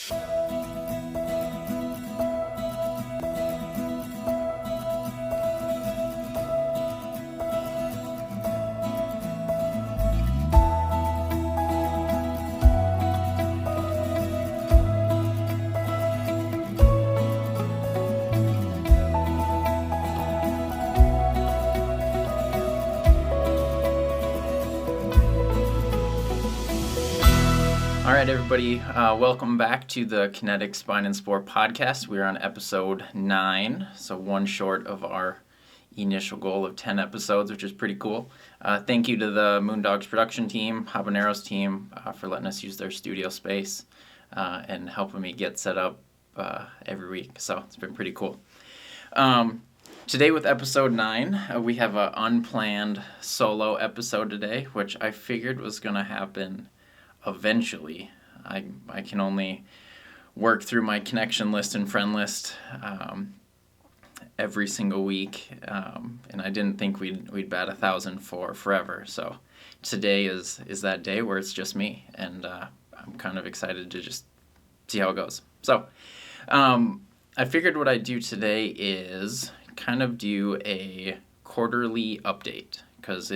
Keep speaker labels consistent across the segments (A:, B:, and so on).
A: All right, everybody, welcome back to the Kinetic Spine Sport podcast. We're on episode 9, so one short of our initial goal of 10 episodes, which is pretty cool. Thank you to the Moondogs production team, Habaneros team, for letting us use their studio space and helping me get set up every week. So it's been pretty cool. Today with episode 9, we have an unplanned solo episode today, which I figured was going to happen eventually. I can only work through my connection list and friend list every single week, and I didn't think we'd bat 1,000 for forever. So today is that day where it's just me, and I'm kind of excited to just see how it goes. So I figured what I'd do today is kind of do a quarterly update, because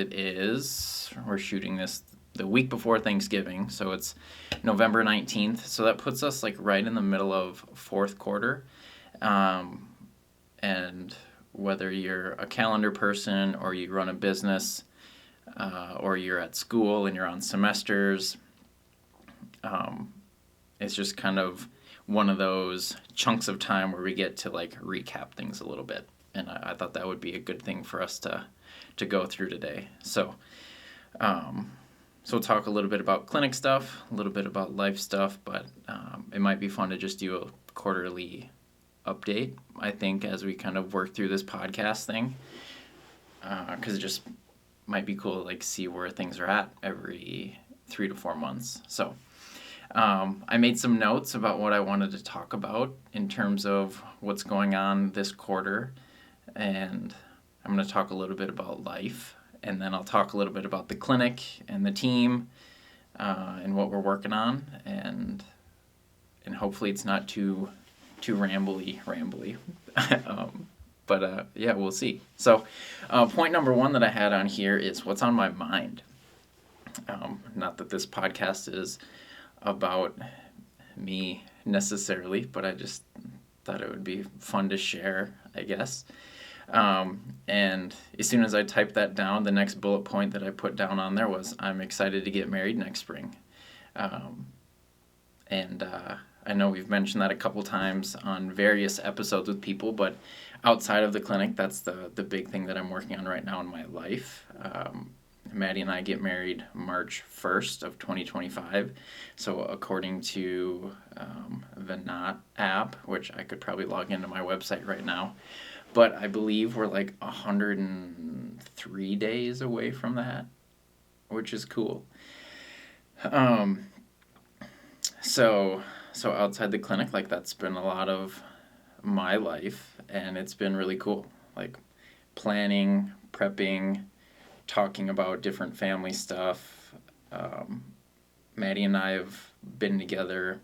A: we're shooting this the week before Thanksgiving, so it's November 19th, so that puts us like right in the middle of fourth quarter, and whether you're a calendar person or you run a business or you're at school and you're on semesters, it's just kind of one of those chunks of time where we get to like recap things a little bit, and I thought that would be a good thing for us to go through today. So we'll talk a little bit about clinic stuff, a little bit about life stuff, but it might be fun to just do a quarterly update, I think, as we kind of work through this podcast thing, because it just might be cool to like see where things are at every 3 to 4 months. So I made some notes about what I wanted to talk about in terms of what's going on this quarter, and I'm going to talk a little bit about life. And then I'll talk a little bit about the clinic and the team and what we're working on, and hopefully it's not too rambly. But yeah, we'll see. So point number 1 that I had on here is what's on my mind. Not that this podcast is about me necessarily, but I just thought it would be fun to share, I guess. And as soon as I typed that down, the next bullet point that I put down on there was, I'm excited to get married next spring. And I know we've mentioned that a couple times on various episodes with people, but outside of the clinic, that's the big thing that I'm working on right now in my life. Maddie and I get married March 1st of 2025. So according to the Knot app, which I could probably log into my website right now, but I believe we're like 103 days away from that, which is cool. So outside the clinic, like that's been a lot of my life, and it's been really cool. Like planning, prepping, talking about different family stuff. Maddie and I have been together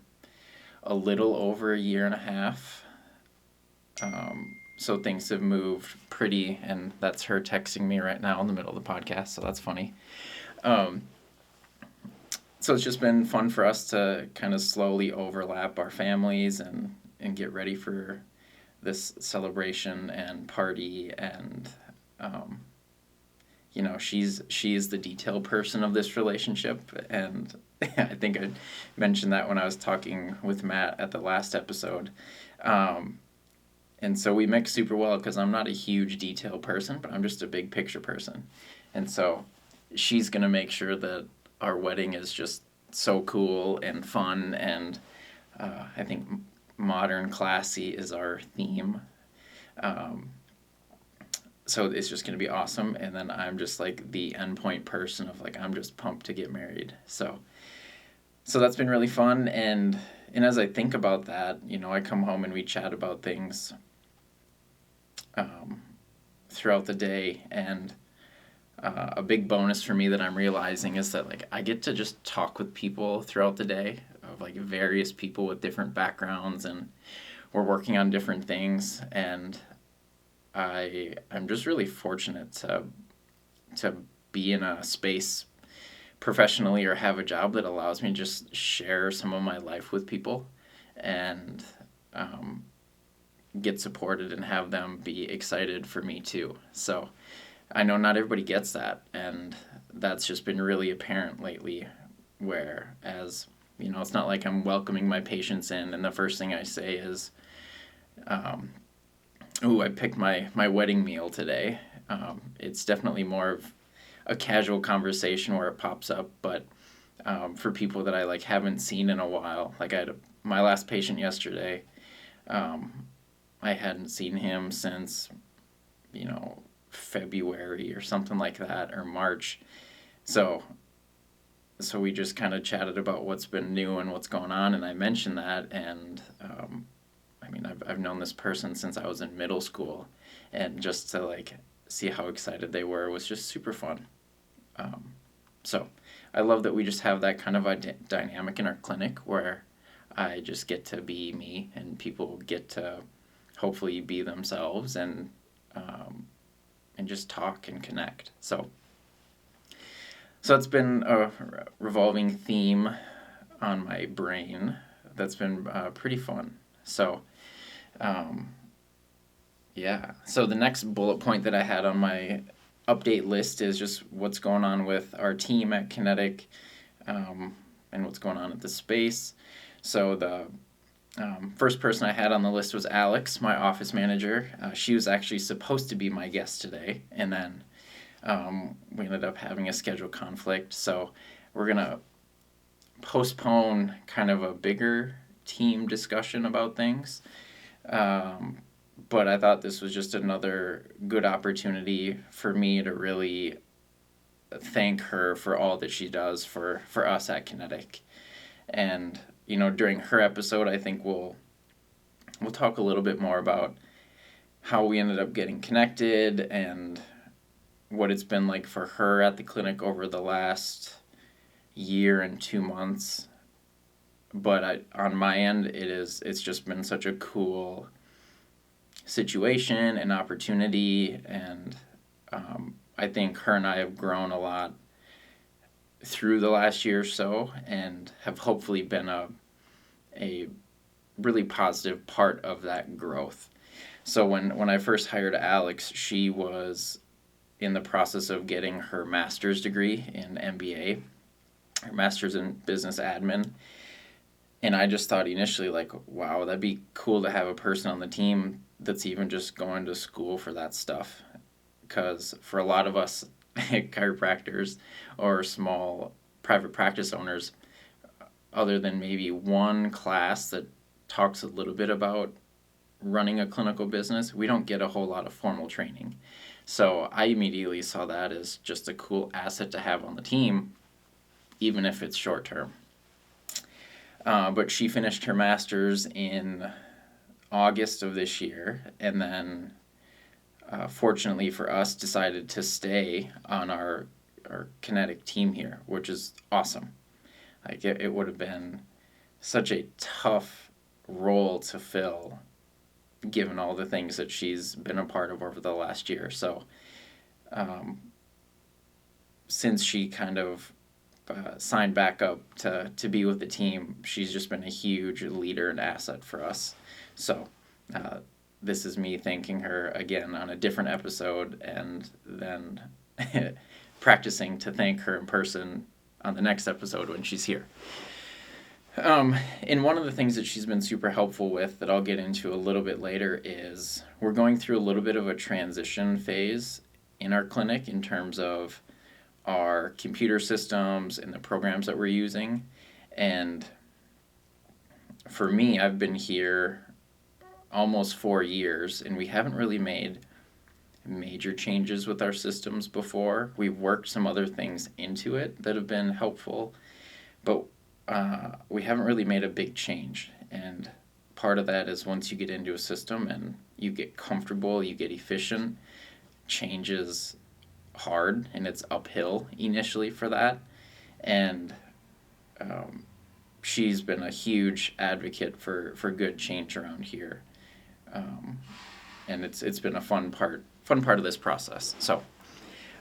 A: a little over a year and a half. So things have moved pretty, and that's her texting me right now in the middle of the podcast, so that's funny. So it's just been fun for us to kind of slowly overlap our families and get ready for this celebration and party, and she's the detail person of this relationship, and I think I mentioned that when I was talking with Matt at the last episode. And so we mix super well because I'm not a huge detail person, but I'm just a big picture person. And so she's going to make sure that our wedding is just so cool and fun, and I think modern classy is our theme. So it's just going to be awesome. And then I'm just like the endpoint person of like, I'm just pumped to get married. So that's been really fun. And as I think about that, I come home and we chat about things throughout the day, and a big bonus for me that I'm realizing is that like I get to just talk with people throughout the day of like various people with different backgrounds, and we're working on different things. And I'm just really fortunate to be in a space professionally or have a job that allows me to just share some of my life with people and get supported and have them be excited for me too. So I know not everybody gets that, and that's just been really apparent lately. Whereas, it's not like I'm welcoming my patients in, and the first thing I say is, "Ooh, I picked my wedding meal today." It's definitely more of a casual conversation where it pops up, but for people that I like haven't seen in a while, like I had my last patient yesterday. I hadn't seen him since, February or something like that, or March. So we just kind of chatted about what's been new and what's going on, and I mentioned that, and I've known this person since I was in middle school, and just to like see how excited they were was just super fun. So I love that we just have that kind of dynamic in our clinic where I just get to be me, and people get to hopefully be themselves, and just talk and connect. So it's been a revolving theme on my brain that's been pretty fun. So yeah. So the next bullet point that I had on my update list is just what's going on with our team at Kinetic, and what's going on at the space. So the first person I had on the list was Alex, my office manager. She was actually supposed to be my guest today, and then we ended up having a schedule conflict. So we're going to postpone kind of a bigger team discussion about things. But I thought this was just another good opportunity for me to really thank her for all that she does for us at Kinetic. And, during her episode, I think we'll talk a little bit more about how we ended up getting connected and what it's been like for her at the clinic over the last year and 2 months. But on my end, it's just been such a cool situation and opportunity, and I think her and I have grown a lot through the last year or so, and have hopefully been a really positive part of that growth. So when I first hired Alex, she was in the process of getting her master's degree in MBA, her master's in business admin. And I just thought initially, like, wow, that'd be cool to have a person on the team that's even just going to school for that stuff. Because for a lot of us chiropractors or small private practice owners, other than maybe one class that talks a little bit about running a clinical business, we don't get a whole lot of formal training. So I immediately saw that as just a cool asset to have on the team, even if it's short term. But she finished her master's in August of this year, and then fortunately for us, decided to stay on our Kinetic team here, which is awesome. Like it would have been such a tough role to fill, given all the things that she's been a part of over the last year. So since she kind of signed back up to be with the team, she's just been a huge leader and asset for us. So this is me thanking her again on a different episode, and then practicing to thank her in person on the next episode when she's here. And one of the things that she's been super helpful with that I'll get into a little bit later is we're going through a little bit of a transition phase in our clinic in terms of our computer systems and the programs that we're using. And for me, I've been here almost 4 years, and we haven't really made major changes with our systems before. We've worked some other things into it that have been helpful, but we haven't really made a big change. And part of that is once you get into a system and you get comfortable, you get efficient, change is hard, and it's uphill initially for that. And she's been a huge advocate for good change around here, and it's been a fun part of this process. So,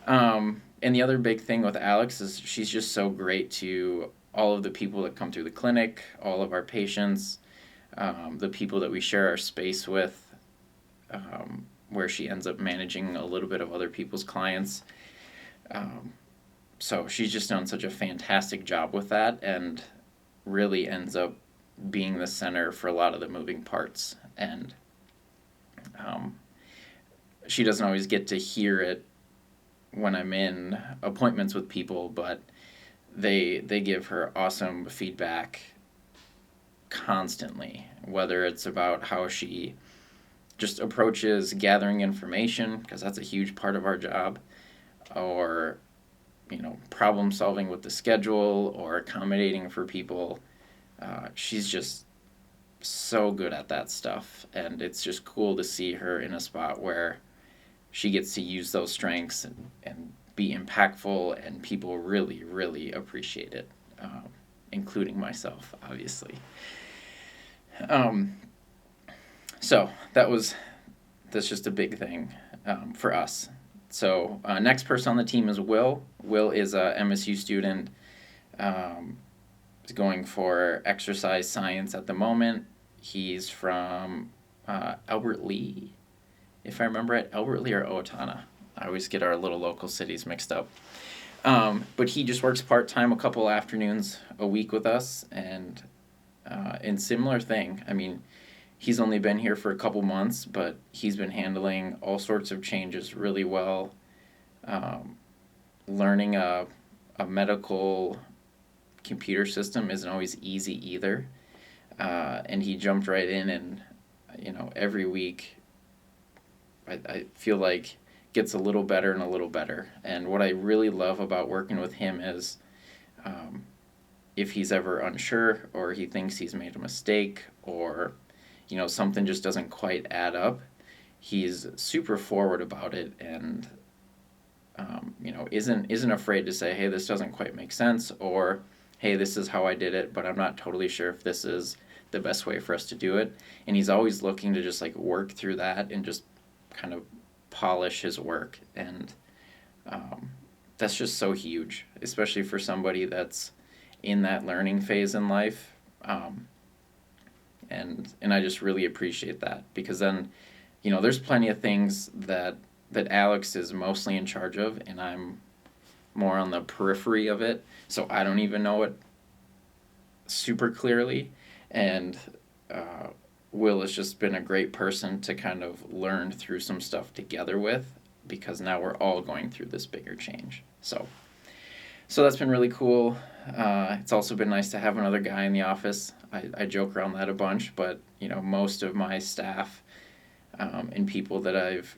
A: and the other big thing with Alex is she's just so great to all of the people that come through the clinic, all of our patients, the people that we share our space with, where she ends up managing a little bit of other people's clients. So she's just done such a fantastic job with that, and really ends up being the center for a lot of the moving parts. And she doesn't always get to hear it when I'm in appointments with people, but they give her awesome feedback constantly, whether it's about how she just approaches gathering information, because that's a huge part of our job, or problem solving with the schedule, or accommodating for people. She's just so good at that stuff, and it's just cool to see her in a spot where she gets to use those strengths and be impactful, and people really, really appreciate it, including myself, obviously. So that's just a big thing for us. So next person on the team is Will. Will is a MSU student. He's going for exercise science at the moment. He's from Albert Lee, if I remember it. Albert Lee or Owatonna. I always get our little local cities mixed up. But he just works part-time a couple afternoons a week with us, and similar thing. I mean, he's only been here for a couple months, but he's been handling all sorts of changes really well. Learning a medical computer system isn't always easy either. And he jumped right in, and every week I feel like gets a little better and a little better. And what I really love about working with him is if he's ever unsure, or he thinks he's made a mistake, or something just doesn't quite add up, he's super forward about it, and isn't afraid to say, hey, this doesn't quite make sense, or hey, this is how I did it, but I'm not totally sure if this is the best way for us to do it. And he's always looking to just work through that and just kind of polish his work. And that's just so huge, especially for somebody that's in that learning phase in life. And I just really appreciate that, because then, there's plenty of things that Alex is mostly in charge of, and I'm more on the periphery of it, so I don't even know it super clearly. And Will has just been a great person to kind of learn through some stuff together with, because now we're all going through this bigger change. So that's been really cool. It's also been nice to have another guy in the office. I joke around that a bunch, but most of my staff and people that I've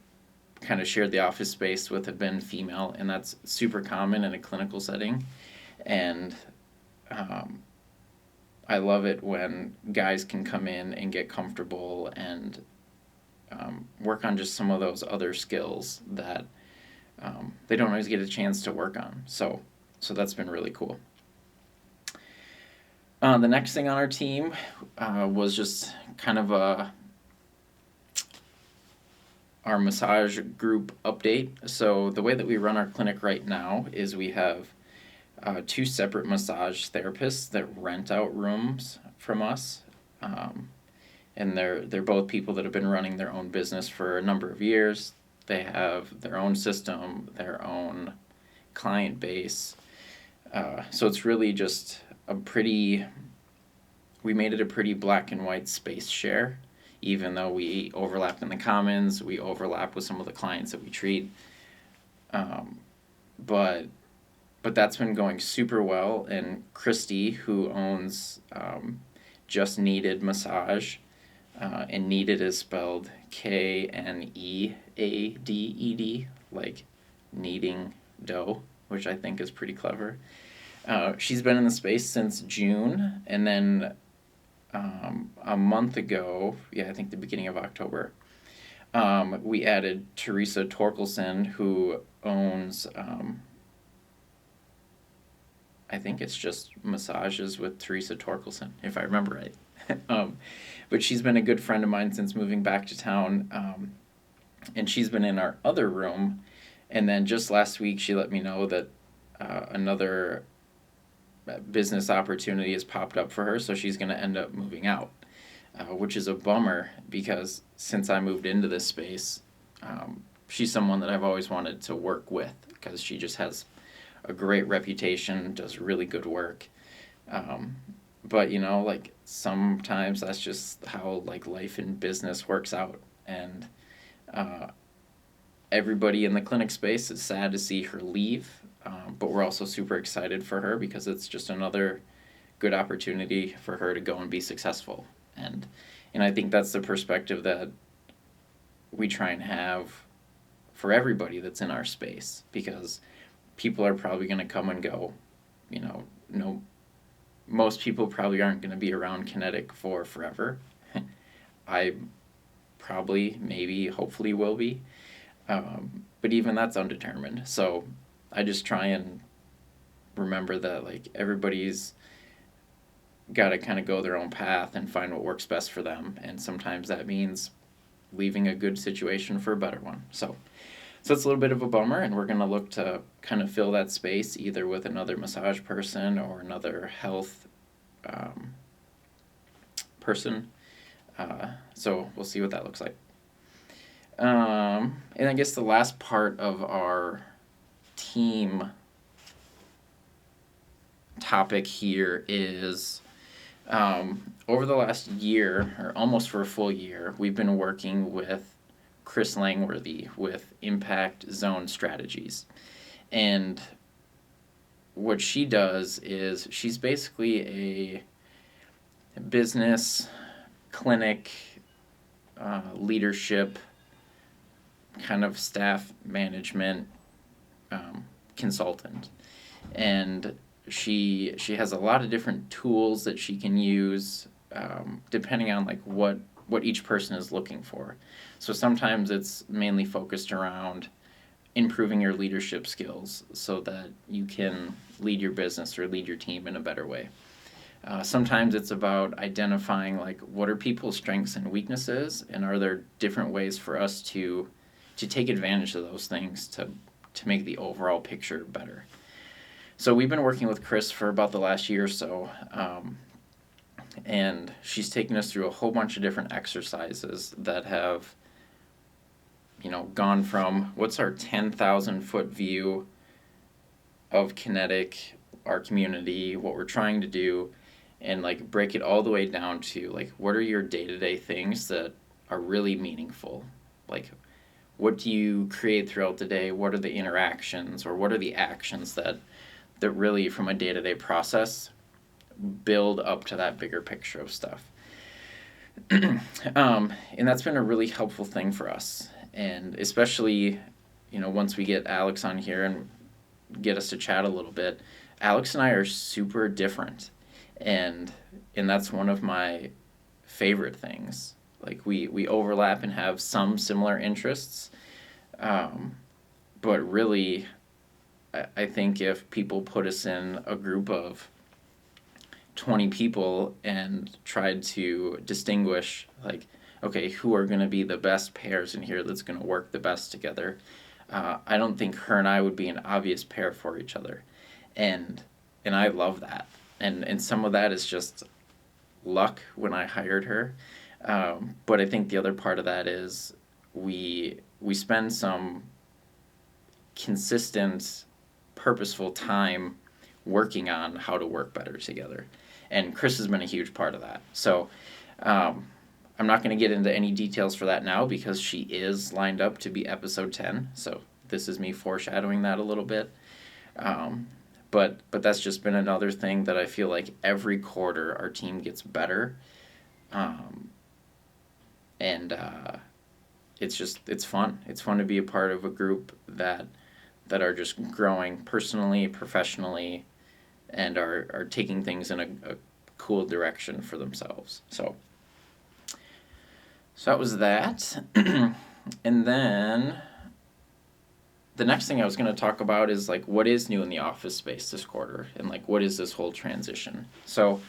A: kind of shared the office space with have been female, and that's super common in a clinical setting. And I love it when guys can come in and get comfortable and work on just some of those other skills that they don't always get a chance to work on. So that's been really cool. The next thing on our team was just kind of our massage group update. So the way that we run our clinic right now is we have 2 separate massage therapists that rent out rooms from us. And they're both people that have been running their own business for a number of years. They have their own system, their own client base. So it's really just we made it a pretty black and white space share, even though we overlap in the commons, we overlap with some of the clients that we treat. But that's been going super well, and Christy, who owns Just Needed Massage, and Needed is spelled Kneaded, like kneading dough, which I think is pretty clever. She's been in the space since June, and then a month ago, I think the beginning of October, we added Teresa Torkelson, who owns I think it's just massages with Teresa Torkelson, if I remember right. But she's been a good friend of mine since moving back to town, and she's been in our other room. And then just last week, she let me know that another business opportunity has popped up for her, so she's going to end up moving out, which is a bummer because since I moved into this space, she's someone that I've always wanted to work with because she just has a great reputation, does really good work. But like sometimes that's just how like life in business works out, and everybody in the clinic space is sad to see her leave. But we're also super excited for her because it's just another good opportunity for her to go and be successful. And I think that's the perspective that we try and have for everybody that's in our space, because people are probably going to come and go. No, most people probably aren't going to be around Kinetic for forever. I probably, maybe, hopefully will be. But even that's undetermined. So I just try and remember that like everybody's got to kind of go their own path and find what works best for them. And sometimes that means leaving a good situation for a better one. So it's a little bit of a bummer, and we're going to look to kind of fill that space either with another massage person or another health person. So we'll see what that looks like. And I guess the last part of our team topic here is over the last year, or almost for a full year, we've been working with Chris Langworthy with Impact Zone Strategies. And what she does is she's basically a business, clinic, leadership, kind of staff management consultant. And she has a lot of different tools that she can use depending on like what each person is looking for. So sometimes it's mainly focused around improving your leadership skills so that you can lead your business or lead your team in a better way. Sometimes it's about identifying like what are people's strengths and weaknesses, and are there different ways for us to take advantage of those things to make the overall picture better. So we've been working with Chris for about the last year or so, and she's taken us through a whole bunch of different exercises that have, gone from what's our 10,000 foot view of Kinetic, our community, what we're trying to do, and like break it all the way down to like what are your day-to-day things that are really meaningful. Like what do you create throughout the day? What are the interactions or what are the actions that really from a day-to-day process build up to that bigger picture of stuff. And that's been a really helpful thing for us. And especially, once we get Alex on here and get us to chat a little bit, Alex and I are super different. And that's one of my favorite things. Like we overlap and have some similar interests. But really, I think if people put us in a group of 20 people and tried to distinguish, like, okay, who are going to be the best pairs in here that's going to work the best together, I don't think her and I would be an obvious pair for each other. And I love that. And some of that is just luck when I hired her. But I think the other part of that is we spend some consistent, purposeful time working on how to work better together. And Chris has been a huge part of that. So I'm not going to get into any details for that now because she is lined up to be episode 10. So this is me foreshadowing that a little bit. But that's just been another thing that I feel like every quarter our team gets better. It's fun. It's fun to be a part of a group that are just growing personally, professionally, and are taking things in a cool direction for themselves. So that was that. And then the next thing I was going to talk about is like what is new in the office space this quarter, and like what is this whole transition. So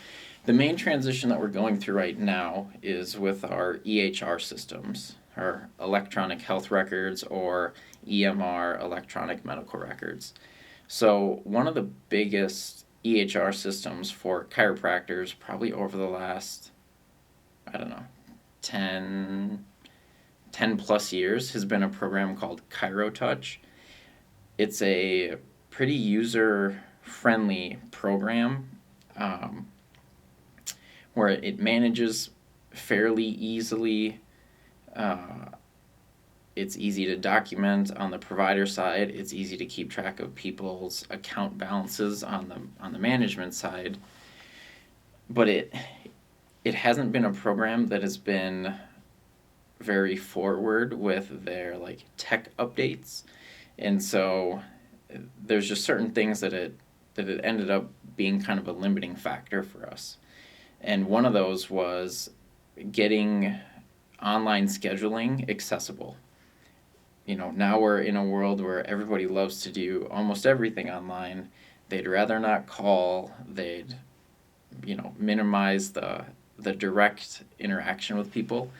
A: the main transition that we're going through right now is with our EHR systems, our electronic health records, or EMR, electronic medical records. So one of the biggest EHR systems for chiropractors probably over the last, I don't know, 10 plus years has been a program called ChiroTouch. It's a pretty user friendly program, um, where it manages fairly easily. Uh, it's easy to document on the provider side. It's easy to keep track of people's account balances on the management side. But it hasn't been a program that has been very forward with their like tech updates, and so there's just certain things that it ended up being kind of a limiting factor for us. And one of those was getting online scheduling accessible. Now we're in a world where everybody loves to do almost everything online. They'd rather not call. They'd, minimize the direct interaction with people,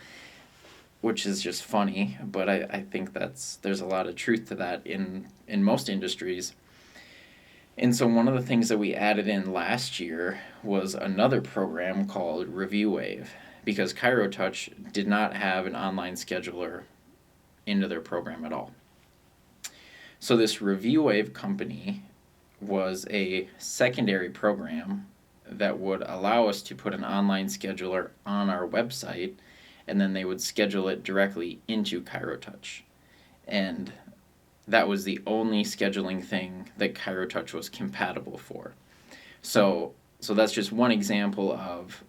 A: which is just funny. But I think there's a lot of truth to that in most industries. And so one of the things that we added in last year was another program called ReviewWave, because ChiroTouch did not have an online scheduler into their program at all. So this ReviewWave company was a secondary program that would allow us to put an online scheduler on our website, and then they would schedule it directly into ChiroTouch. And that was the only scheduling thing that ChiroTouch was compatible for. So that's just one example of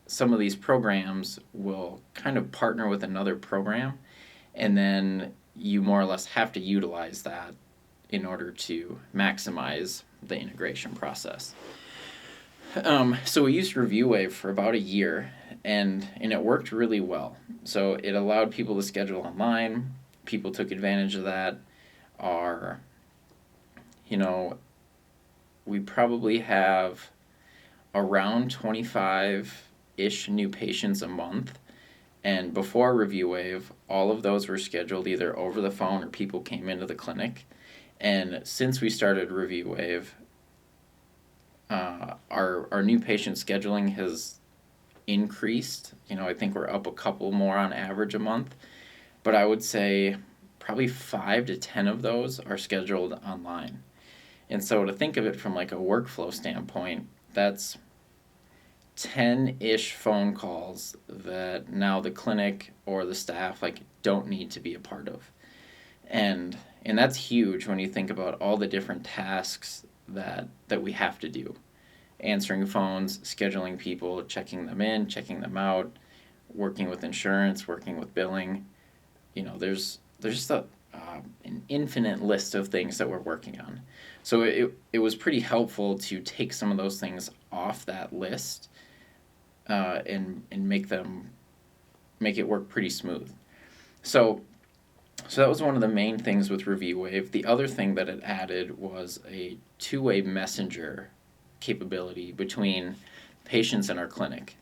A: some of these programs will kind of partner with another program, and then you more or less have to utilize that in order to maximize the integration process. So we used ReviewWave for about a year, and it worked really well. So it allowed people to schedule online. People took advantage of that. We probably have around 25-ish new patients a month. And before ReviewWave, all of those were scheduled either over the phone or people came into the clinic. And since we started ReviewWave, our new patient scheduling has increased. I think we're up a couple more on average a month. But I would say probably 5 to 10 of those are scheduled online. And so to think of it from like a workflow standpoint, that's 10-ish phone calls that now the clinic or the staff like don't need to be a part of. And that's huge when you think about all the different tasks that we have to do. Answering phones, scheduling people, checking them in, checking them out, working with insurance, working with billing. There's just an infinite list of things that we're working on. So it was pretty helpful to take some of those things off that list, and make it work pretty smooth. So that was one of the main things with ReviewWave. The other thing that it added was a two-way messenger capability between patients and our clinic.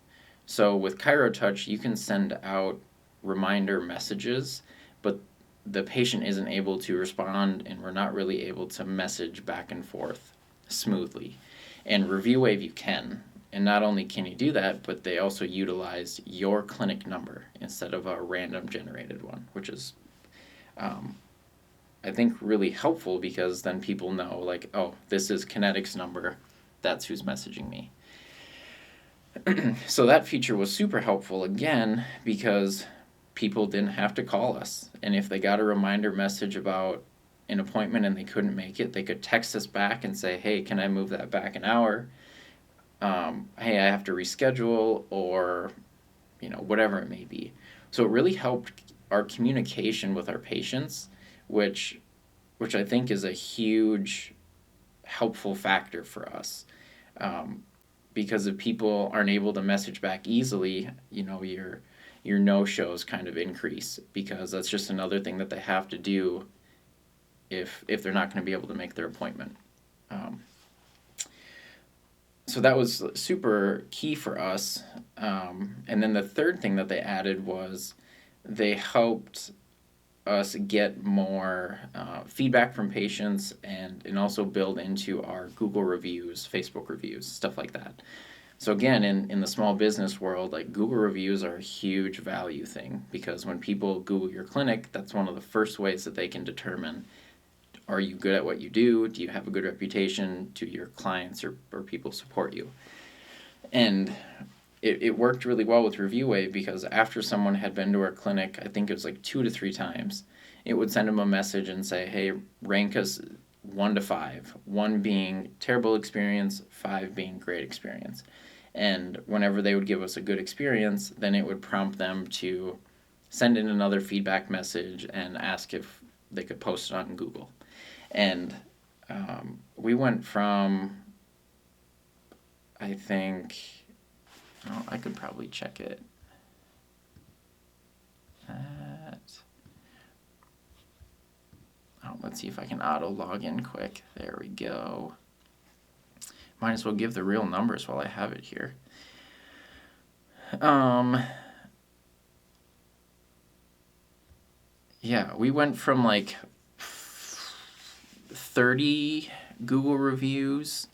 A: So with ChiroTouch, you can send out reminder messages, but the patient isn't able to respond, and we're not really able to message back and forth smoothly. And ReviewWave, you can. And not only can you do that, but they also utilize your clinic number instead of a random generated one, which is, I think, really helpful, because then people know, like, oh, this is Kinetic's number. That's who's messaging me. So that feature was super helpful, again, because people didn't have to call us. And if they got a reminder message about an appointment and they couldn't make it, they could text us back and say, hey, can I move that back an hour? Hey, I have to reschedule, or whatever it may be. So it really helped our communication with our patients, which I think is a huge helpful factor for us. Because if people aren't able to message back easily, your no-shows kind of increase, because that's just another thing that they have to do if they're not going to be able to make their appointment. So that was super key for us. And then the third thing that they added was they helped us get more feedback from patients and also build into our Google reviews, Facebook reviews, stuff like that. So again, in the small business world, like Google reviews are a huge value thing, because when people Google your clinic, that's one of the first ways that they can determine, are you good at what you do? Do you have a good reputation? Do your clients or people support you? And it worked really well with ReviewWave, because after someone had been to our clinic, I think it was like 2 to 3 times, it would send them a message and say, hey, rank us 1 to 5, 1 being terrible experience, 5 being great experience. And whenever they would give us a good experience, then it would prompt them to send in another feedback message and ask if they could post it on Google. And we went from, I think, I could probably check it. Let's see if I can auto log in quick. There we go. Might as well give the real numbers while I have it here. Yeah, we went from like 30 Google reviews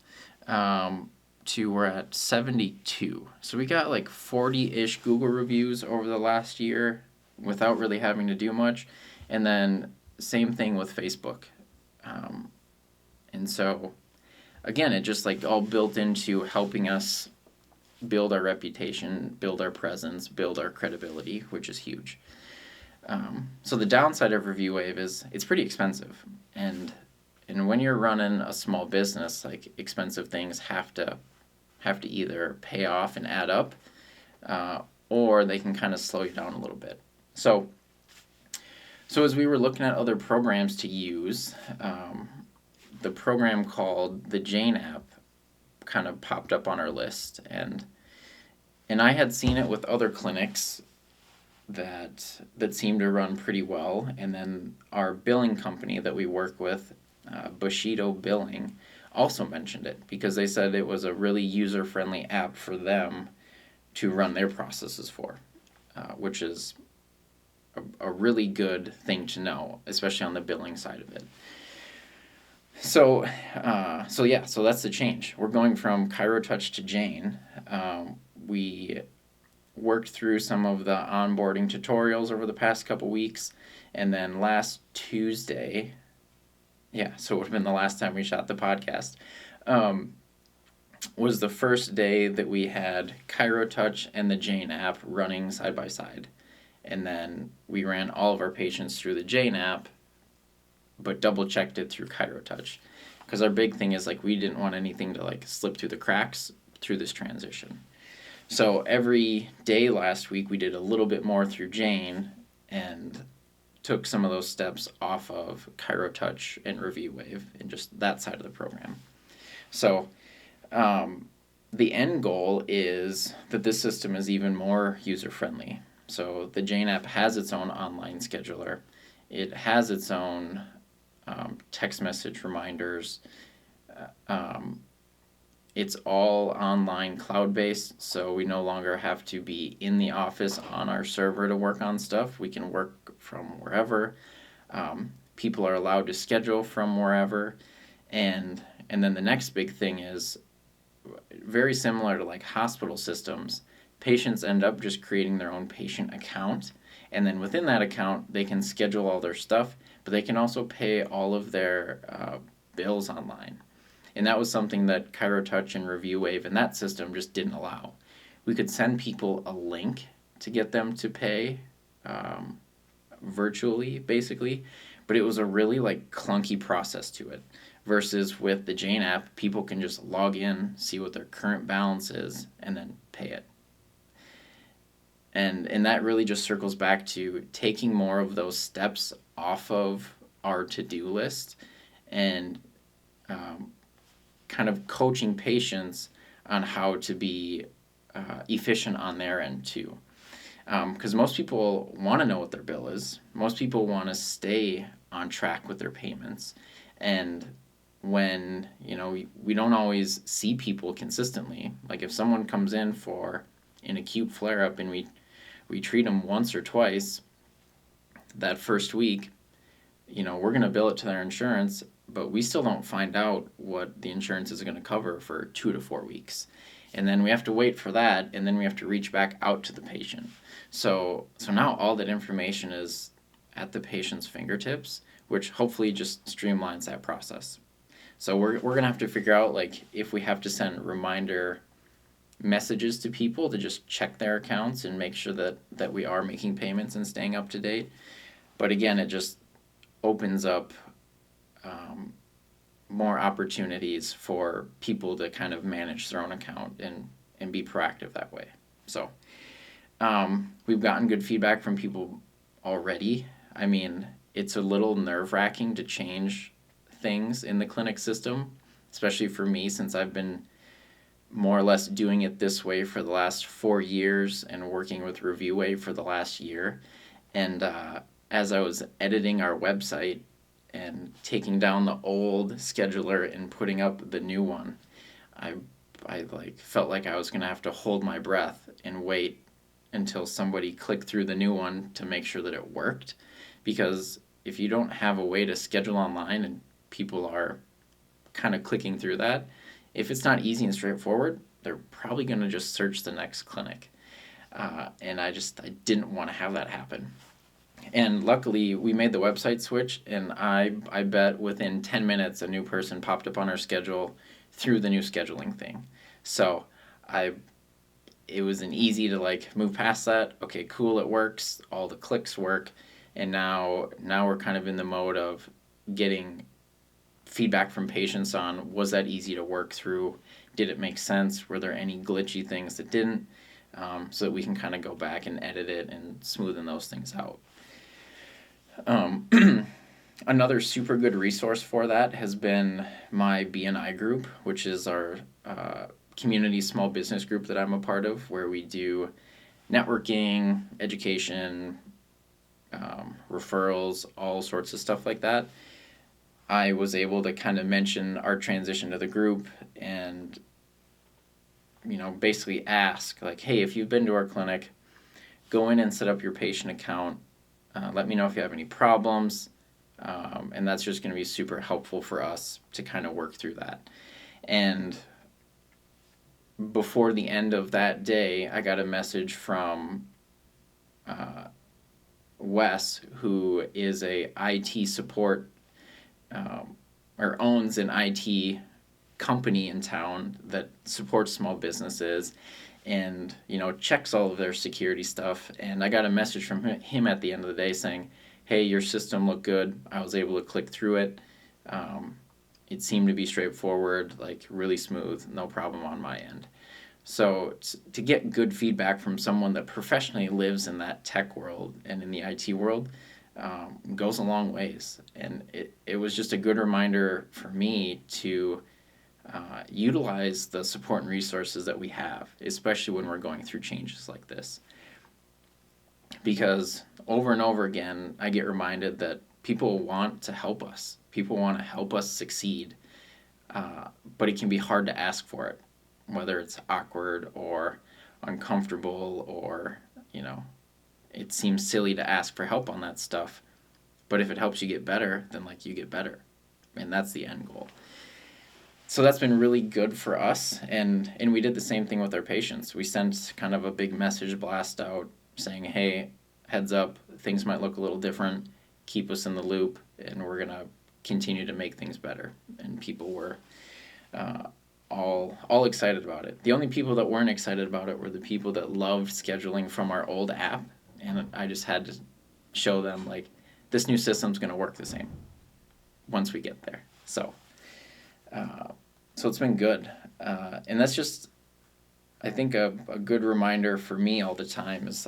A: to we're at 72. So we got like 40-ish Google reviews over the last year without really having to do much. And then same thing with Facebook. And so again, it just like all built into helping us build our reputation, build our presence, build our credibility, which is huge. So the downside of ReviewWave is it's pretty expensive. And when you're running a small business, like expensive things have to either pay off and add up, or they can kind of slow you down a little bit. So as we were looking at other programs to use, the program called the Jane app kind of popped up on our list, and I had seen it with other clinics that seemed to run pretty well. And then our billing company that we work with, Bushido Billing, also mentioned it, because they said it was a really user-friendly app for them to run their processes for, which is a really good thing to know, especially on the billing side of it. So that's the change. We're going from ChiroTouch to Jane. We worked through some of the onboarding tutorials over the past couple weeks, and then last Tuesday, so it would have been the last time we shot the podcast, was the first day that we had ChiroTouch and the Jane app running side by side. And then we ran all of our patients through the Jane app, but double checked it through ChiroTouch, because our big thing is like we didn't want anything to like slip through the cracks through this transition. So every day last week we did a little bit more through Jane and took some of those steps off of ChiroTouch and ReviewWave and just that side of the program. So the end goal is that this system is even more user-friendly. So the Jane app has its own online scheduler. It has its own text message reminders. It's all online cloud-based, so we no longer have to be in the office on our server to work on stuff. We can work from wherever. People are allowed to schedule from wherever. And then the next big thing is very similar to like hospital systems. Patients end up just creating their own patient account, and then within that account they can schedule all their stuff, but they can also pay all of their bills online. And that was something that ChiroTouch and ReviewWave and that system just didn't allow. We could send people a link to get them to pay virtually, basically, but it was a really like clunky process to it. Versus with the Jane app, people can just log in, see what their current balance is, and then pay it. And that really just circles back to taking more of those steps off of our to-do list and kind of coaching patients on how to be efficient on their end too. Because most people want to know what their bill is. Most people want to stay on track with their payments. And when, we don't always see people consistently, like if someone comes in for an acute flare up and we treat them once or twice that first week, we're going to bill it to their insurance, but we still don't find out what the insurance is going to cover for 2 to 4 weeks. And then we have to wait for that, and then we have to reach back out to the patient. So now all that information is at the patient's fingertips, which hopefully just streamlines that process. So we're going to have to figure out, like, if we have to send reminder messages to people to just check their accounts and make sure that we are making payments and staying up to date. But again, it just opens up more opportunities for people to kind of manage their own account and be proactive that way. So we've gotten good feedback from people already. I mean, it's a little nerve-wracking to change things in the clinic system, especially for me, since I've been more or less doing it this way for the last 4 years and working with ReviewWay for the last year. And as I was editing our website and taking down the old scheduler and putting up the new one, I felt like I was going to have to hold my breath and wait until somebody clicked through the new one to make sure that it worked. Because if you don't have a way to schedule online and people are kind of clicking through that, if it's not easy and straightforward, they're probably going to just search the next clinic. And I didn't want to have that happen. And luckily, we made the website switch, and I bet within 10 minutes, a new person popped up on our schedule through the new scheduling thing. So it was an easy to move past that. Okay, cool, it works. All the clicks work. And now we're kind of in the mode of getting feedback from patients on, was that easy to work through? Did it make sense? Were there any glitchy things that didn't? So that we can kind of go back and edit it and smoothen those things out. Another super good resource for that has been my BNI group, which is our community small business group that I'm a part of, where we do networking, education, referrals, all sorts of stuff like that. I was able to kind of mention our transition to the group and, basically ask, like, hey, if you've been to our clinic, go in and set up your patient account. Let me know if you have any problems. And that's just going to be super helpful for us to kind of work through that. And before the end of that day, I got a message from Wes, who is a IT support or owns an IT company in town that supports small businesses and checks all of their security stuff. And I got a message from him at the end of the day saying, hey, your system looked good. I was able to click through it. It seemed to be straightforward, really smooth, no problem on my end. So to get good feedback from someone that professionally lives in that tech world and in the IT world goes a long ways. And it was just a good reminder for me to utilize the support and resources that we have, especially when we're going through changes like this. Because over and over again, I get reminded that people want to help us. People want to help us succeed, but it can be hard to ask for it, whether it's awkward or uncomfortable or, it seems silly to ask for help on that stuff. But if it helps you get better, then you get better. And that's the end goal. So that's been really good for us. And we did the same thing with our patients. We sent kind of a big message blast out saying, hey, heads up, things might look a little different. Keep us in the loop, and we're going to continue to make things better. And people were all excited about it. The only people that weren't excited about it were the people that loved scheduling from our old app. And I just had to show them, this new system's going to work the same once we get there. So it's been good. And that's just, I think, a good reminder for me all the time is,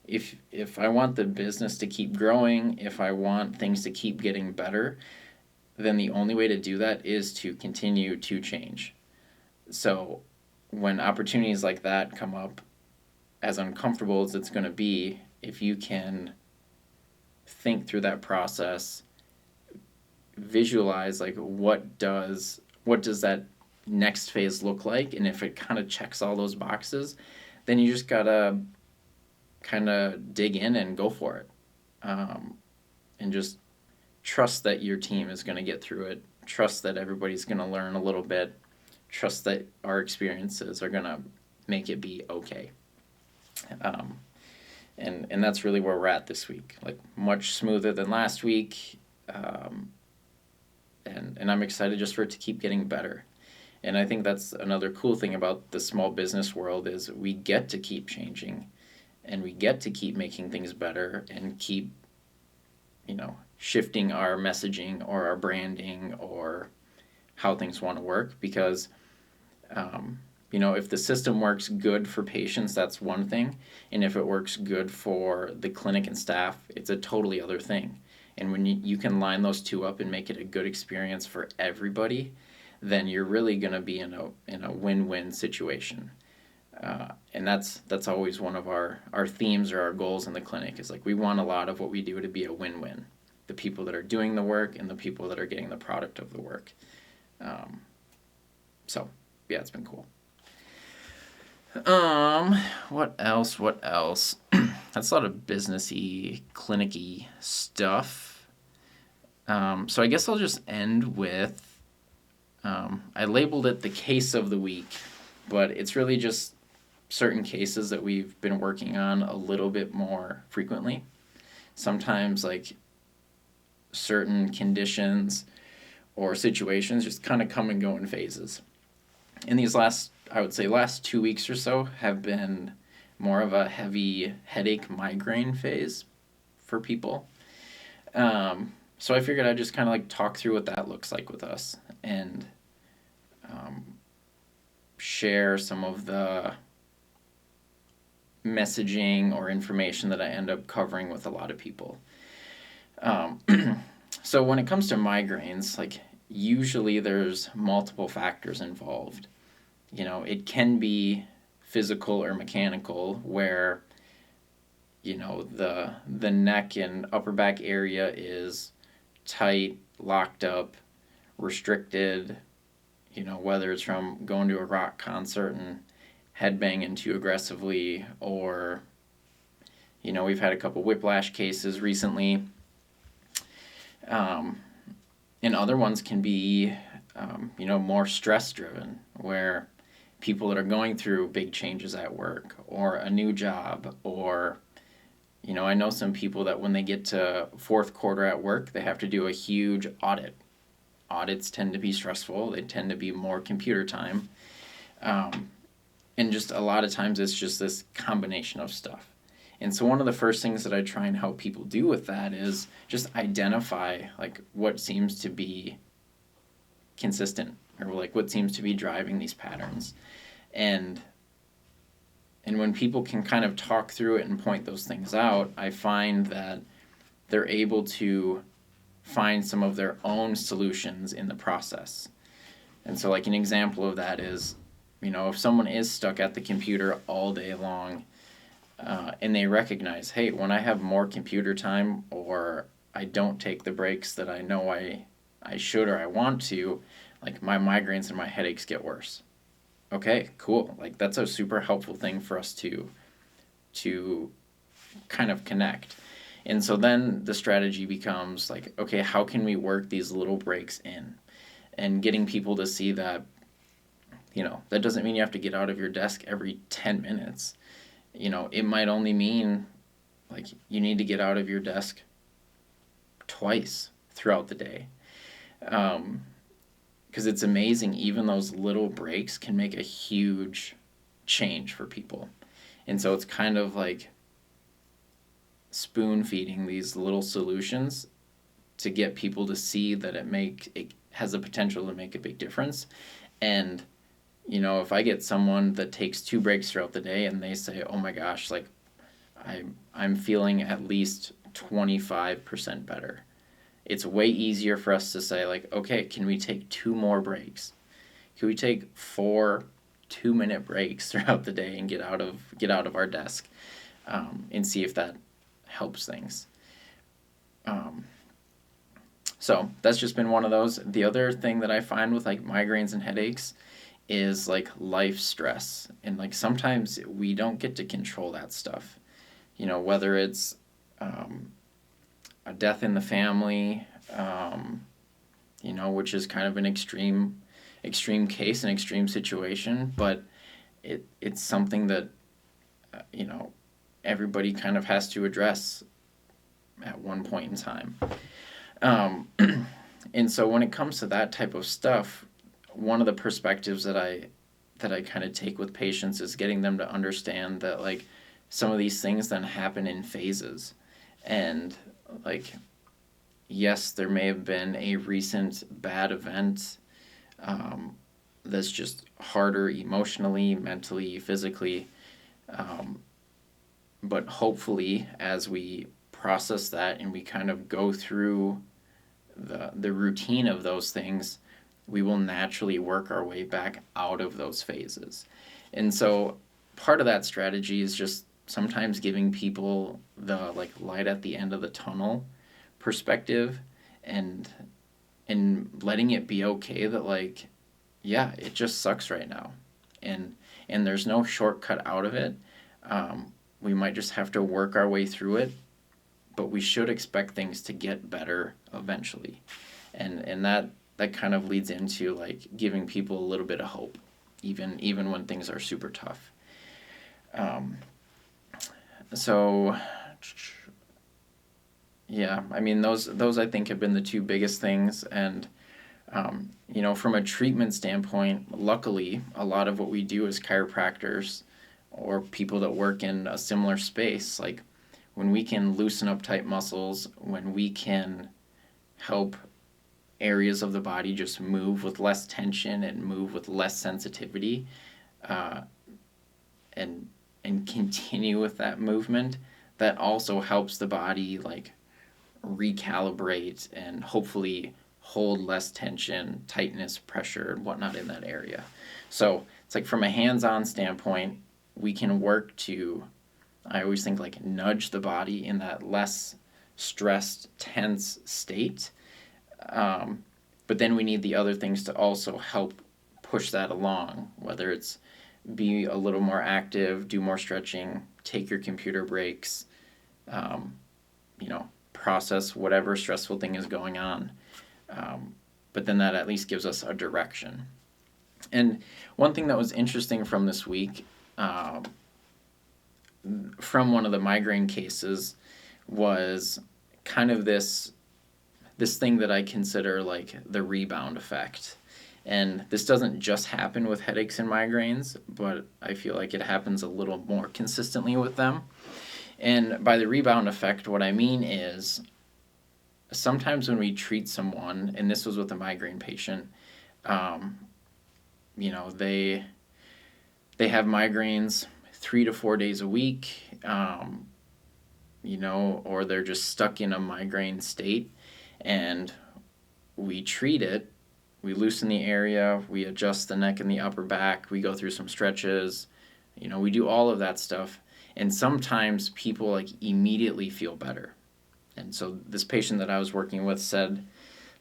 A: if I want the business to keep growing, if I want things to keep getting better, then the only way to do that is to continue to change. So when opportunities like that come up, as uncomfortable as it's going to be, if you can think through that process, visualize like what does that next phase look like, and if it kind of checks all those boxes, then you just gotta kind of dig in and go for it, and just trust that your team is going to get through it, trust that everybody's going to learn a little bit, trust that our experiences are going to make it be okay. And that's really where we're at this week, like much smoother than last week. And I'm excited just for it to keep getting better. And I think that's another cool thing about the small business world is we get to keep changing, and we get to keep making things better and keep, shifting our messaging or our branding or how things want to work, because if the system works good for patients, that's one thing, and if it works good for the clinic and staff, it's a totally other thing. And when you can line those two up and make it a good experience for everybody, then you're really going to be in a win-win situation. And that's always one of our themes or our goals in the clinic, is like we want a lot of what we do to be a win-win. The people that are doing the work and the people that are getting the product of the work. So yeah, it's been cool. What else? That's a lot of businessy, clinicky stuff. So I guess I'll just end with, I labeled it the case of the week, but it's really just certain cases that we've been working on a little bit more frequently. Sometimes like certain conditions or situations just kind of come and go in phases. And these last 2 weeks or so have been more of a heavy headache migraine phase for people. So I figured I'd just kind of like talk through what that looks like with us, and share some of the messaging or information that I end up covering with a lot of people. So when it comes to migraines, like usually there's multiple factors involved. It can be physical or mechanical, where the neck and upper back area is tight, locked up, restricted, whether it's from going to a rock concert and headbanging too aggressively, or we've had a couple whiplash cases recently. And other ones can be more stress driven, where people that are going through big changes at work or a new job, or I know some people that when they get to fourth quarter at work, they have to do a huge audit. Audits tend to be stressful. They tend to be more computer time. And just a lot of times it's just this combination of stuff. And so one of the first things that I try and help people do with that is just identify like what seems to be consistent, or like what seems to be driving these patterns. And when people can kind of talk through it and point those things out, I find that they're able to find some of their own solutions in the process. And so like an example of that is, if someone is stuck at the computer all day long, and they recognize, hey, when I have more computer time, or I don't take the breaks that I know I should or I want to, like my migraines and my headaches get worse. Okay, cool. Like that's a super helpful thing for us to kind of connect. And so then the strategy becomes like, okay, how can we work these little breaks in? And getting people to see that, that doesn't mean you have to get out of your desk every 10 minutes. It might only mean like you need to get out of your desk twice throughout the day. Because it's amazing, even those little breaks can make a huge change for people. And so it's kind of like spoon feeding these little solutions to get people to see that it has the potential to make a big difference. And if I get someone that takes 2 breaks throughout the day and they say, oh my gosh, like I'm feeling at least 25% better, it's way easier for us to say like, okay, can we take 2 more breaks? Can we take 4 2-minute breaks throughout the day and get out of our desk, and see if that helps things. So that's just been one of those. The other thing that I find with like migraines and headaches is like life stress, and like sometimes we don't get to control that stuff. Whether it's a death in the family, which is kind of an extreme case, an extreme situation, but it's something that everybody kind of has to address at one point in time. And so when it comes to that type of stuff, one of the perspectives that I kind of take with patients is getting them to understand that like some of these things then happen in phases, and like yes, there may have been a recent bad event that's just harder emotionally, mentally, physically, but hopefully as we process that and we kind of go through the routine of those things, we will naturally work our way back out of those phases. And so part of that strategy is just sometimes giving people the like light at the end of the tunnel perspective, and letting it be okay that like, yeah, it just sucks right now, and there's no shortcut out of it. We might just have to work our way through it, but we should expect things to get better eventually, and that kind of leads into like giving people a little bit of hope, even when things are super tough. So yeah, I mean those I think have been the two biggest things, and from a treatment standpoint, luckily a lot of what we do as chiropractors or people that work in a similar space, like when we can loosen up tight muscles, when we can help areas of the body just move with less tension and move with less sensitivity, and continue with that movement, that also helps the body like recalibrate and hopefully hold less tension, tightness, pressure, and whatnot in that area. So it's like from a hands-on standpoint, we can work to, I always think like nudge the body in that less stressed, tense state. But then we need the other things to also help push that along, whether it's be a little more active, do more stretching, take your computer breaks, process whatever stressful thing is going on. But then that at least gives us a direction. And one thing that was interesting from this week, from one of the migraine cases, was kind of this thing that I consider like the rebound effect. And this doesn't just happen with headaches and migraines, but I feel like it happens a little more consistently with them. And by the rebound effect, what I mean is sometimes when we treat someone, and this was with a migraine patient, they have migraines 3 to 4 days a week, or they're just stuck in a migraine state, and we treat it. We loosen the area, we adjust the neck and the upper back, we go through some stretches, we do all of that stuff, and sometimes people like immediately feel better. And so this patient that I was working with said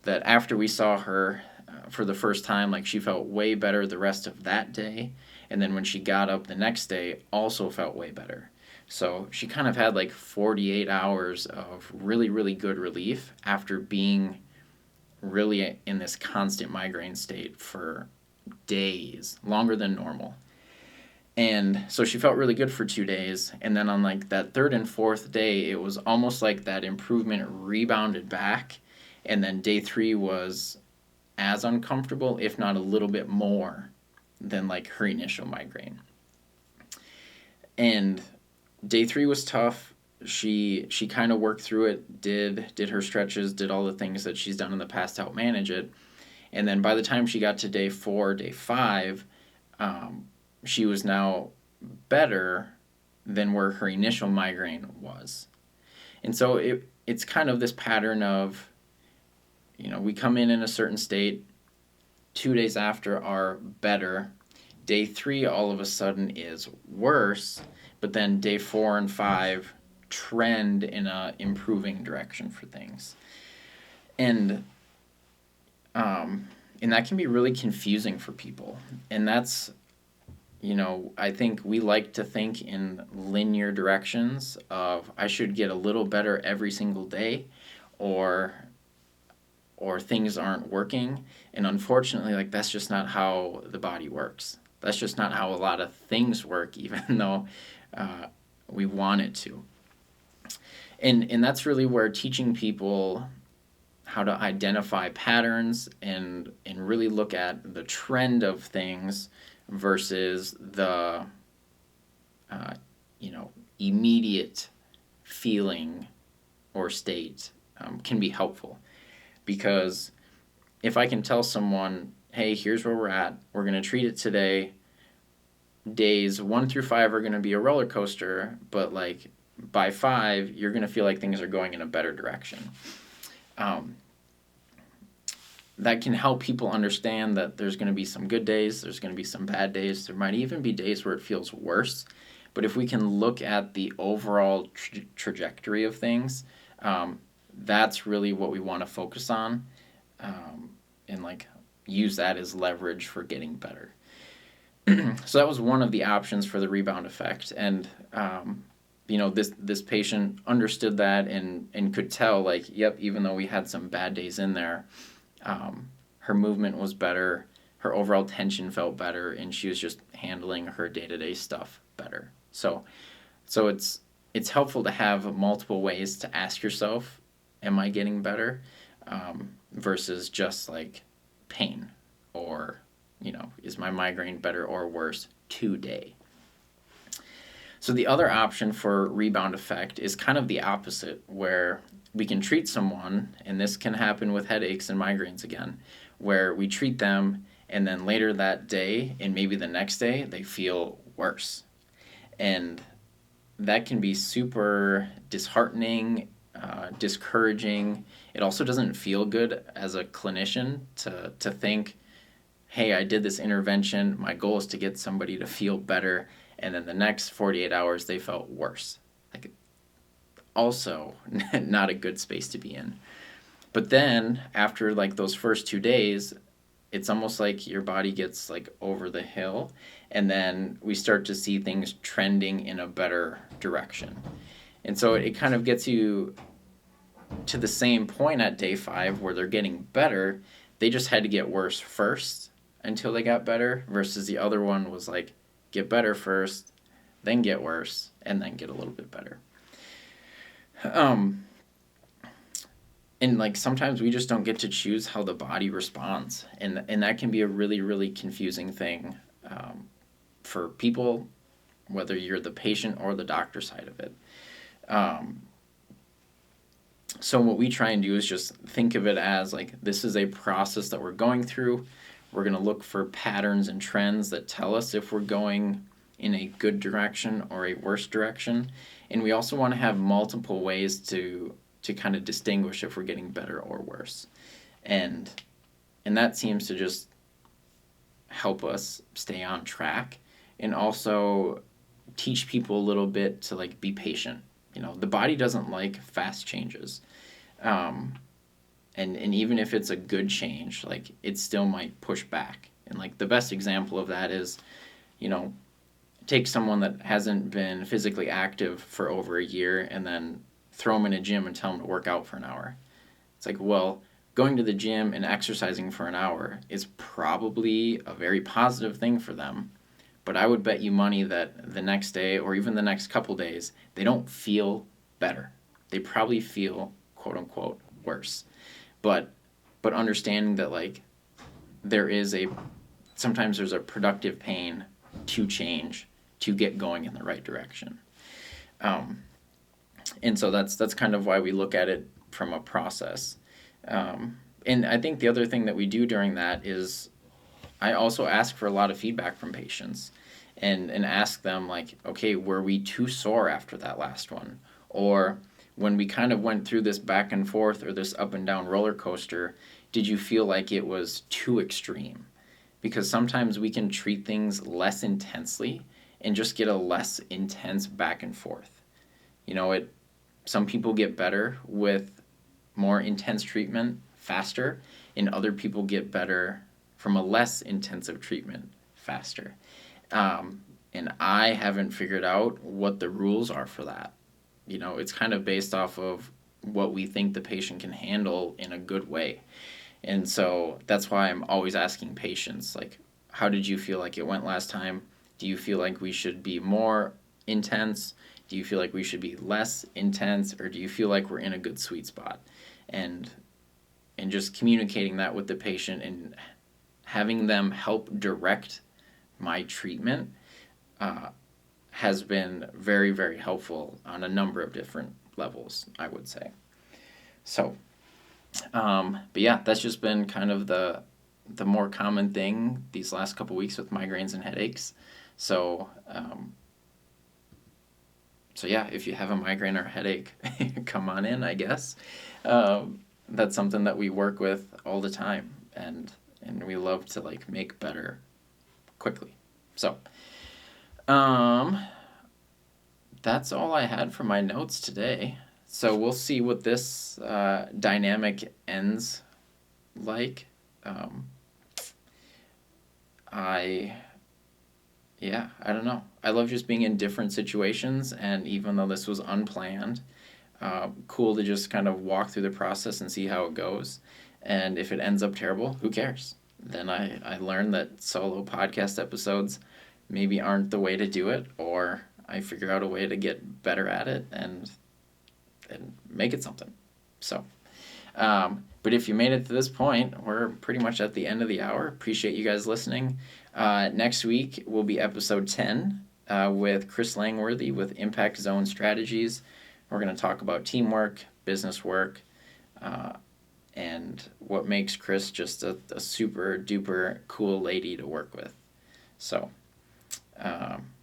A: that after we saw her for the first time, like she felt way better the rest of that day, and then when she got up the next day also felt way better. So she kind of had like 48 hours of really, really good relief after being really in this constant migraine state for days, longer than normal. And so she felt really good for 2 days, and then on like that third and fourth day, it was almost like that improvement rebounded back, and then day 3 was as uncomfortable, if not a little bit more, than like her initial migraine. And day 3 was tough. She kind of worked through it, did her stretches, did all the things that she's done in the past to help manage it. And then by the time she got to day 4, day 5, she was now better than where her initial migraine was. And so it's kind of this pattern of, we come in a certain state, 2 days after are better, day 3 all of a sudden is worse, but then day 4 and 5 trend in a improving direction for things. And that can be really confusing for people. And that's, I think we like to think in linear directions of I should get a little better every single day, or things aren't working. And unfortunately, like, that's just not how the body works. That's just not how a lot of things work, even though we want it to. And that's really where teaching people how to identify patterns and really look at the trend of things versus the immediate feeling or state can be helpful. Because if I can tell someone, hey, here's where we're at, we're going to treat it today, days 1 through 5 are going to be a roller coaster, but like by 5 you're going to feel like things are going in a better direction. That can help people understand that there's going to be some good days, there's going to be some bad days, there might even be days where it feels worse. But if we can look at the overall trajectory of things, that's really what we want to focus on, and like use that as leverage for getting better. So that was one of the options for the rebound effect. And this patient understood that and could tell, like, yep, even though we had some bad days in there, her movement was better, her overall tension felt better, and she was just handling her day-to-day stuff better. So it's helpful to have multiple ways to ask yourself, am I getting better? Versus just like pain, or is my migraine better or worse today? So the other option for rebound effect is kind of the opposite, where we can treat someone, and this can happen with headaches and migraines again, where we treat them and then later that day and maybe the next day they feel worse. And that can be super disheartening, discouraging. It also doesn't feel good as a clinician to think, hey, I did this intervention, my goal is to get somebody to feel better, and then the next 48 hours they felt worse. Like, also not a good space to be in. But then after like those first 2 days, it's almost like your body gets like over the hill, and then we start to see things trending in a better direction. And so it kind of gets you to the same point at day 5 where they're getting better. They just had to get worse first until they got better, versus the other one was like, get better first, then get worse, and then get a little bit better. And like sometimes we just don't get to choose how the body responds, and that can be a really, really confusing thing for people, whether you're the patient or the doctor side of it. So what we try and do is just think of it as like, this is a process that we're going through. We're going to look for patterns and trends that tell us if we're going in a good direction or a worse direction. And we also want to have multiple ways to kind of distinguish if we're getting better or worse. And that seems to just help us stay on track, and also teach people a little bit to like be patient. The body doesn't like fast changes. And even if it's a good change, like, it still might push back. And like the best example of that is, take someone that hasn't been physically active for over a year and then throw them in a gym and tell them to work out for an hour. It's like, well, going to the gym and exercising for an hour is probably a very positive thing for them, but I would bet you money that the next day or even the next couple days, they don't feel better. They probably feel, quote unquote, worse. But understanding that, like, sometimes there's a productive pain to change, to get going in the right direction. And so that's kind of why we look at it from a process. And I think the other thing that we do during that is I also ask for a lot of feedback from patients, and ask them, like, okay, were we too sore after that last one? Or when we kind of went through this back and forth or this up and down roller coaster, did you feel like it was too extreme? because sometimes we can treat things less intensely and just get a less intense back and forth. Some people get better with more intense treatment faster, and other people get better from a less intensive treatment faster. And I haven't figured out what the rules are for that. It's kind of based off of what we think the patient can handle in a good way. And so that's why I'm always asking patients, like, how did you feel like it went last time? Do you feel like we should be more intense? Do you feel like we should be less intense? Or do you feel like we're in a good sweet spot? And just communicating that with the patient and having them help direct my treatment has been very, very helpful on a number of different levels, I would say. So, but yeah, that's just been kind of the more common thing these last couple weeks with migraines and headaches. So, yeah, if you have a migraine or headache, come on in, I guess. That's something that we work with all the time, and we love to make better quickly. So, that's all I had for my notes today. So we'll see what this dynamic ends like. I don't know. I love just being in different situations, and even though this was unplanned, cool to just kind of walk through the process and see how it goes. And if it ends up terrible, who cares? Then I learned that solo podcast episodes maybe aren't the way to do it, or I figure out a way to get better at it and make it something. So, but if you made it to this point, we're pretty much at the end of the hour. Appreciate you guys listening. Next week will be episode 10 with Chris Langworthy with Impact Zone Strategies. We're going to talk about teamwork, business work, and what makes Chris just a super duper cool lady to work with. So,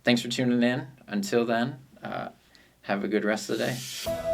A: thanks for tuning in. Until then, have a good rest of the day.